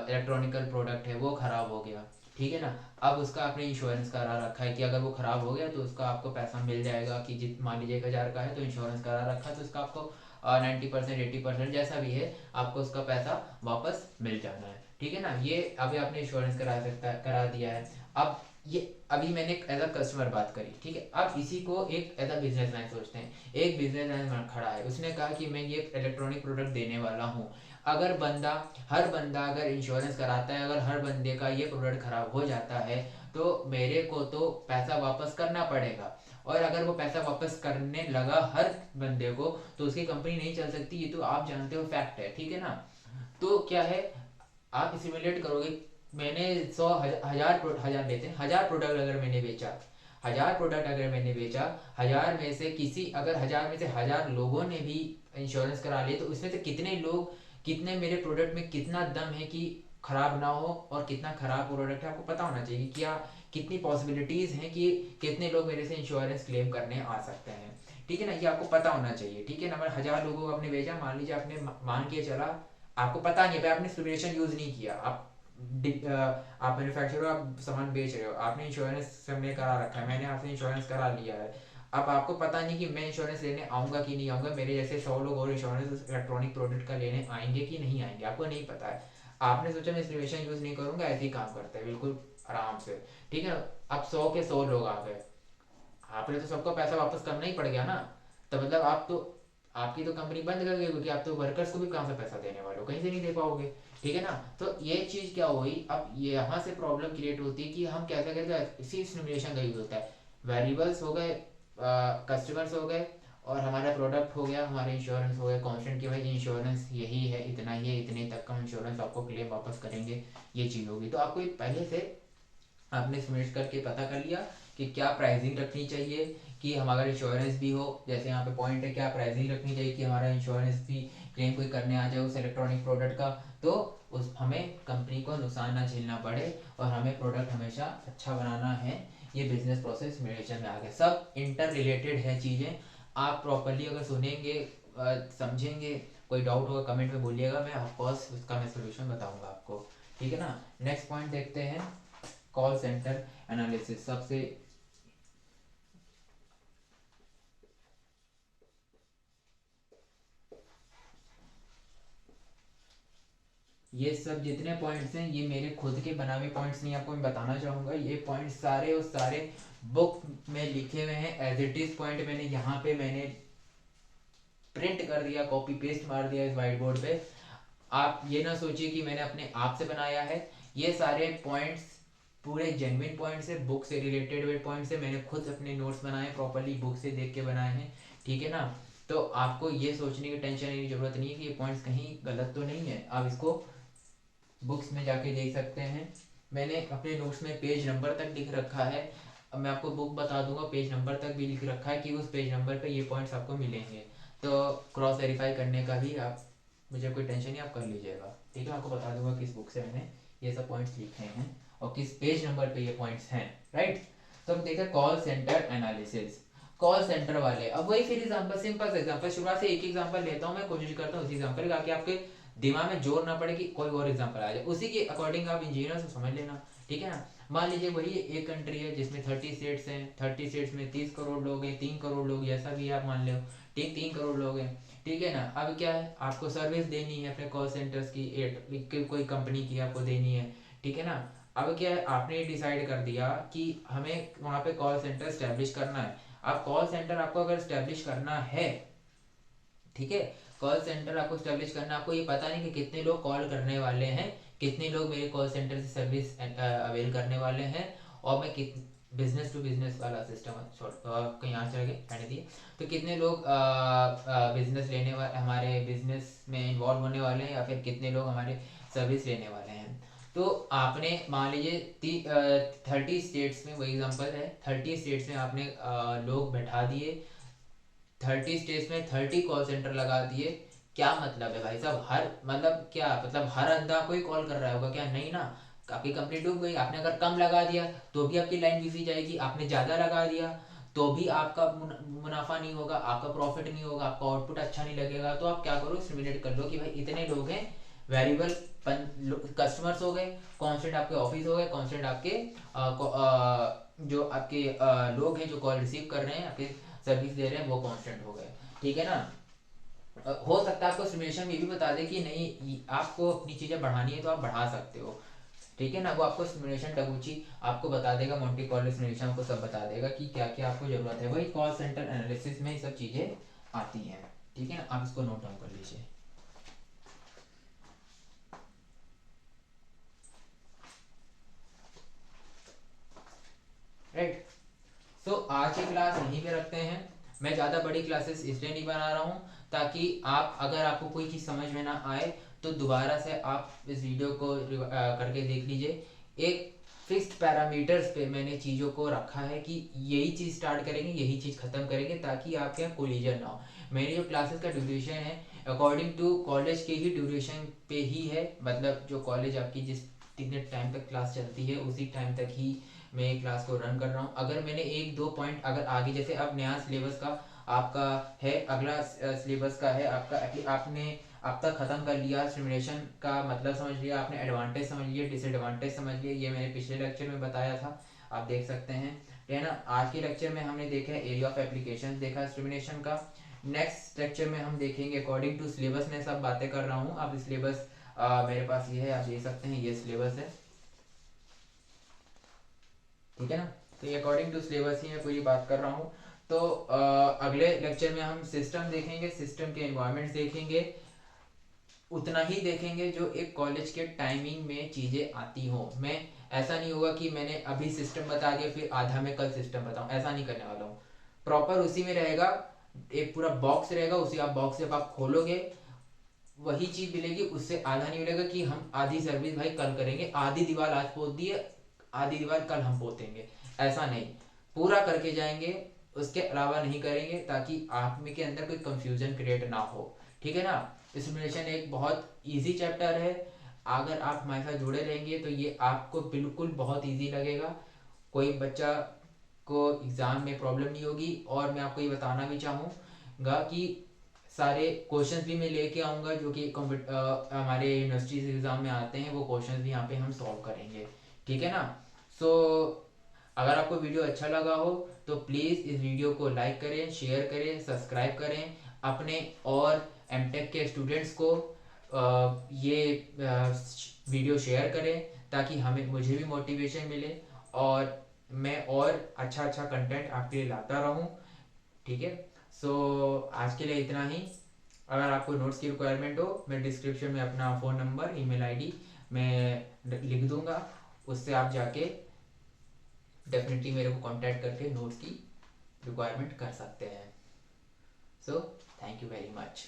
इलेक्ट्रॉनिकल प्रोडक्ट है, वो ख़राब हो गया, ठीक है ना। अब उसका आपने इंश्योरेंस करा रखा है कि अगर वो ख़राब हो गया तो उसका आपको पैसा मिल जाएगा, कि जित मान लीजिए 1,000 का है तो इंश्योरेंस करा रखा है तो उसका आपको 90% 80% जैसा भी है, आपको उसका पैसा वापस मिल जाना है, ठीक है ना। ये अभी आपने इंश्योरेंस करा दिया है। अब ये अभी मैंने एज अ कस्टमर बात करी, ठीक है। अब इसी को एक एज अ बिजनेस मैन सोचते हैं। एक बिजनेस मैन खड़ा है, उसने कहा कि मैं ये इलेक्ट्रॉनिक प्रोडक्ट देने वाला हूँ। अगर हर बंदा अगर इंश्योरेंस कराता है, अगर हर बंदे का ये प्रोडक्ट खराब हो जाता है तो मेरे को तो पैसा वापस करना पड़ेगा। और अगर वो पैसा वापस करने लगा हर बंदे को, तो उसकी कंपनी नहीं चल सकती, ये तो आप जानते हो, फैक्ट है, ठीक है ना। तो क्या है, आप सिमुलेट करोगे, मैंने 100 हजार लेते हैं, 1,000 प्रोडक्ट अगर मैंने बेचा, 1,000 प्रोडक्ट अगर मैंने बेचा, 1,000 में से किसी, अगर 1,000 में से 1,000 लोगों ने भी इंश्योरेंस करा लिया, तो उसमें से कितने लोग, कितने मेरे प्रोडक्ट में कितना दम है कि खराब ना हो, और कितना खराब प्रोडक्ट है आपको पता होना चाहिए। क्या कितनी पॉसिबिलिटीज़ हैं कि कितने लोग मेरे से इंश्योरेंस क्लेम करने आ सकते हैं, ठीक है ना। ये आपको पता होना चाहिए, ठीक है ना। अगर 1,000 लोगों को आपने भेजा, मान लीजिए आपने मान के चला, आपको पता नहीं है, आपने सिमुलेशन यूज़ नहीं किया, आप मैन्युफैक्चरर हो, आप सामान बेच रहे हो, आपने इंश्योरेंस सबने करा रखा है, मैंने आपसे इंश्योरेंस करा लिया है। अब आपको पता नहीं कि मैं इंश्योरेंस लेने आऊँगा कि नहीं आऊँगा, मेरे जैसे 100 लोग और इंश्योरेंस इलेक्ट्रॉनिक प्रोडक्ट का लेने आएंगे कि नहीं आएंगे, आपको नहीं पता है। आपने सोचा मैं सिमुलेशन यूज़ नहीं करूँगा, ऐसे ही काम करता है बिल्कुल आराम से, ठीक है। अब 100 के 100 लोग आ गए, आपने तो सबको पैसा वापस करना ही पड़ गया ना। तो मतलब आपकी तो कंपनी बंद कर गई, क्योंकि आप तो वर्कर्स को भी कहाँ से पैसा देने वाले हो, कहीं से नहीं दे पाओगे, ठीक है ना। तो ये चीज़ क्या हुई, अब यहाँ से प्रॉब्लम क्रिएट होती है कि हम कैसे कैसे इसी सिमुलेशन का यूज़ होता है। वेरिएबल्स हो गए, कस्टमर्स हो गए, और हमारा प्रोडक्ट हो गया, हमारे इंश्योरेंस हो गया कॉन्स्टेंट, की भाई इंश्योरेंस यही है, इतना ही है, इतने तक का इंश्योरेंस आपको क्लेम वापस करेंगे, ये चीज़ होगी। तो आपको पहले से आपने सिमुलेट करके पता कर लिया कि क्या प्राइसिंग रखनी चाहिए, कि हमारा इंश्योरेंस भी हो, जैसे यहाँ पे पॉइंट है कि आप प्राइसिंग रखनी चाहिए कि हमारा इंश्योरेंस भी क्लेम कोई करने आ जाए उस इलेक्ट्रॉनिक प्रोडक्ट का, तो उस हमें कंपनी को नुकसान ना झेलना पड़े और हमें प्रोडक्ट हमेशा अच्छा बनाना है। ये बिजनेस प्रोसेस सिमुलेशन में आ गया, सब इंटर रिलेटेड है चीज़ें। आप प्रॉपरली अगर सुनेंगे, समझेंगे, कोई डाउट होगा कमेंट में बोलिएगा, मैं ऑफकोर्स उसका मैं सोल्यूशन बताऊंगा आपको। ठीक है ना। नेक्स्ट पॉइंट देखते हैं, कॉल सेंटर एनालिसिस। सबसे ये सब जितने पॉइंट्स हैं ये मेरे खुद के बना हुए पॉइंट्स नहीं, आपको मैं बताना चाहूँगा। ये पॉइंट्स सारे और सारे बुक में लिखे हुए हैं, एज इट इज पॉइंट मैंने यहाँ पे मैंने प्रिंट कर दिया, कॉपी पेस्ट मार दिया इस वाइट बोर्ड पे। आप ये ना सोचिए कि मैंने अपने आप से बनाया है, ये सारे पॉइंट्स पूरे जेन्युइन पॉइंट्स है, बुक से रिलेटेड हुए पॉइंट्स है, मैंने खुद अपने नोट्स बनाए प्रॉपरली, बुक से देख के बनाए हैं। ठीक है ना। तो आपको ये सोचने की टेंशन की जरूरत नहीं है कि ये पॉइंट्स कहीं गलत तो नहीं है, आप इसको बुक्स में जाके देख सकते हैं। मैंने अपने नोट्स में पेज नंबर तक लिख रखा है, अब मैं आपको बुक बता दूंगा, पेज नंबर तक भी लिख रखा है कि उस पेज नंबर पे ये पॉइंट्स आपको मिलेंगे। तो क्रॉस वेरीफाई करने का भी आप, मुझे कोई टेंशन नहीं, आप कर लीजिएगा। ठीक है, आपको बता दूंगा किस बुक से मैंने ये सब पॉइंट्स लिखे हैं और किस पेज नंबर पे ये पॉइंट्स हैं। राइट। तो अब देखते हैं call centre analysis. Call centre वाले, अब वही फिर एग्जांपल, सिंपल सा एग्जांपल, शुरुआत से एक ही एग्जांपल लेता हूँ मैं, कोशिश करता हूँ उसी एग्जांपल का कि आपके दिमाग में जोर ना पड़े कि कोई और एग्जांपल आ जाए, उसी के अकॉर्डिंग आप इंजीनियर से समझ लेना। ठीक है ना। मान लीजिए वही एक कंट्री है जिसमें 30 स्टेट्स हैं, 30 स्टेट्स में 30 करोड़ लोग हैं, 3 करोड़ लोग, ऐसा भी आप मान लो। ठीक, 3 करोड़ लोग हैं। ठीक है ना। अब क्या है, आपको सर्विस देनी है अपने कॉल सेंटर्स की, कोई कंपनी की आपको देनी है। ठीक है ना। अब क्या है, आपने डिसाइड कर दिया कि हमें वहाँ पे कॉल सेंटर स्टैब्लिश करना है। अब कॉल सेंटर आपको अगर स्टैब्लिश करना है, ठीक है, कॉल सेंटर आपको स्टैब्लिश करना, आपको ये पता नहीं कि कितने लोग कॉल करने वाले हैं, कितने लोग मेरे कॉल सेंटर से सर्विस अवेल करने वाले हैं, और मैं कित बिजनेस टू बिजनेस वाला सिस्टम कहीं यहाँ चले गए, रहने दिए। तो कितने लोग बिजनेस लेने वाले, हमारे बिजनेस में इन्वॉल्व होने वाले हैं, या फिर कितने लोग हमारे सर्विस लेने वाले हैं। तो आपने मान लीजिए 30 स्टेट्स में, वही एग्जांपल है, 30 स्टेट्स में आपने लोग बैठा दिए, 30 स्टेट्स में 30 कॉल सेंटर लगा दिए। क्या मतलब है भाई साहब, हर मतलब क्या मतलब हर अंधा कोई कॉल कर रहा होगा क्या? नहीं ना। आपकी कंपनी डूब गई। आपने अगर कम लगा दिया तो भी आपकी लाइन बिजी जाएगी, आपने ज़्यादा लगा दिया तो भी आपका मुनाफा नहीं होगा, आपका प्रॉफिट नहीं होगा, आपका आउटपुट अच्छा नहीं लगेगा। तो आप क्या करो, सिमुलेट कर लो कि भाई इतने लोग हैं, वेरिएबल कस्टमर्स हो गए, कांस्टेंट आपके ऑफिस हो गए, कांस्टेंट आपके जो आपके लोग हैं जो कॉल रिसीव कर रहे हैं, आपके सर्विस दे रहे हैं, वो कांस्टेंट हो गए। ठीक है ना। हो सकता है आपको सिमुलेशन में भी बता दे कि नहीं, आपको अपनी चीज़ें बढ़ानी है तो आप बढ़ा सकते हो। ठीक है ना। वो आपको सिमुलेशन डगूची आपको बता देगा, मोंटी कॉल सिमुलेशन आपको सब बता देगा कि क्या क्या आपको जरूरत है। वही कॉल सेंटर एनालिसिस में ये सब चीज़ें आती हैं। ठीक है ना। आप इसको नोट डाउन कर लीजिए। राइट। सो आज की क्लास यहीं पे रखते हैं। मैं ज़्यादा बड़ी क्लासेस इसलिए नहीं बना रहा हूँ ताकि आप, अगर आपको कोई चीज़ समझ में ना आए तो दोबारा से आप इस वीडियो को करके देख लीजिए। एक फिक्स्ड पैरामीटर्स पे मैंने चीज़ों को रखा है कि यही चीज़ स्टार्ट करेंगे, यही चीज़ ख़त्म करेंगे, ताकि आपके यहाँ कोलिजन ना हो। मेरी जो क्लासेस का ड्यूरेशन है अकॉर्डिंग टू कॉलेज के ही ड्यूरेशन पे ही है, मतलब जो कॉलेज आपकी जिस कितने टाइम तक क्लास चलती है उसी टाइम तक ही मैं क्लास को रन कर रहा हूँ। अगर मैंने एक दो पॉइंट अगर आगे, जैसे अब नया सिलेबस का आपका है, अगला सिलेबस का है आपका, आपने अब तक खत्म कर लिया, सिमुलेशन का मतलब समझ लिया आपने, एडवांटेज समझ लिया, डिसएडवांटेज समझ लिया, ये मैंने पिछले लेक्चर में बताया था, आप देख सकते हैं। है ना। आज के लेक्चर में हमने देखा है एरिया ऑफ एप्लीकेशन देखा सिमुलेशन का। नेक्स्ट लेक्चर में हम देखेंगे अकॉर्डिंग टू सिलेबस, में सब बातें कर रहा हूँ। अब सिलेबस मेरे पास ये है, आप देख सकते हैं, ये सिलेबस है। ठीक है ना। तो ये अकॉर्डिंग टू सिलेबस ही मैं पूरी बात कर रहा हूँ। तो अगले लेक्चर में हम सिस्टम देखेंगे, सिस्टम के एनवायरनमेंट्स देखेंगे, उतना ही देखेंगे जो एक कॉलेज के टाइमिंग में चीज़ें आती हो। मैं ऐसा नहीं होगा कि मैंने अभी सिस्टम बता दिया फिर आधा में कल सिस्टम बताऊँ, ऐसा नहीं करने वाला हूँ। प्रॉपर उसी में रहेगा, एक पूरा बॉक्स रहेगा, उसी आप बॉक्स जब आप खोलोगे वही चीज मिलेगी, उससे आधा नहीं मिलेगा कि हम आधी सर्विस भाई कल करेंगे, आधी दीवार आज पोत दी है, आधी दीवार कल हम पोतेंगे, ऐसा नहीं, पूरा करके जाएंगे। उसके अलावा नहीं करेंगे, ताकि आप में के अंदर कोई कंफ्यूजन क्रिएट ना हो। ठीक है ना। सिमुलेशन एक बहुत इजी चैप्टर है। अगर आप हमारे साथ जुड़े रहेंगे तो ये आपको बिल्कुल बहुत इजी लगेगा। कोई बच्चा को एग्ज़ाम में प्रॉब्लम नहीं होगी। और मैं आपको ये बताना भी चाहूँगा कि सारे क्वेश्चंस भी मैं लेके आऊँगा जो कि हमारे यूनिवर्सिटी से एग्ज़ाम में आते हैं, वो क्वेश्चंस भी यहाँ पे हम सॉल्व करेंगे। ठीक है ना। सो अगर आपको वीडियो अच्छा लगा हो तो प्लीज़ इस वीडियो को लाइक करें, शेयर करें, सब्सक्राइब करें। अपने और एमटेक के स्टूडेंट्स को ये वीडियो शेयर करें, ताकि मुझे भी मोटिवेशन मिले और मैं और अच्छा अच्छा कंटेंट आपके लिए लाता रहूं। ठीक है। सो आज के लिए इतना ही। अगर आपको नोट्स की रिक्वायरमेंट हो, मैं डिस्क्रिप्शन में अपना फ़ोन नंबर, ईमेल आईडी मैं लिख दूंगा। उससे आप जाके डेफिनेटली मेरे को कांटेक्ट करके नोट्स की रिक्वायरमेंट कर सकते हैं। So thank you very much.